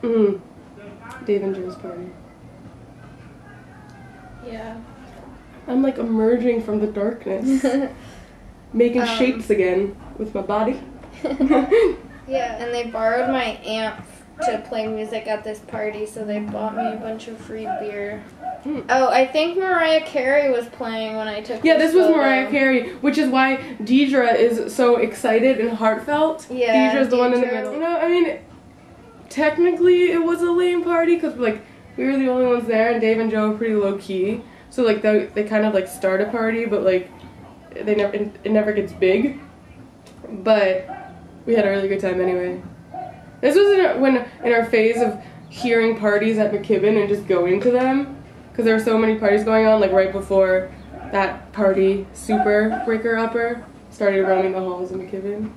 Dave and Joe's party. Yeah. I'm like emerging from the darkness. Making shapes again with my body. Yeah, and they borrowed my amp to play music at this party, so they bought me a bunch of free beer. Oh, I think Mariah Carey was playing when I took this was Mariah Carey, which is why Deidre is so excited and heartfelt. Yeah, Deidre's the one in the middle. You know, I mean, technically it was a lame party because like we were the only ones there, and Dave and Joe were pretty low key. So like they kind of like start a party, but like it never gets big. But we had a really good time anyway. This was in our phase of hearing parties at McKibben and just going to them. Because there were so many parties going on, like right before that party, Super Breaker Upper, started roaming the halls in McKibben.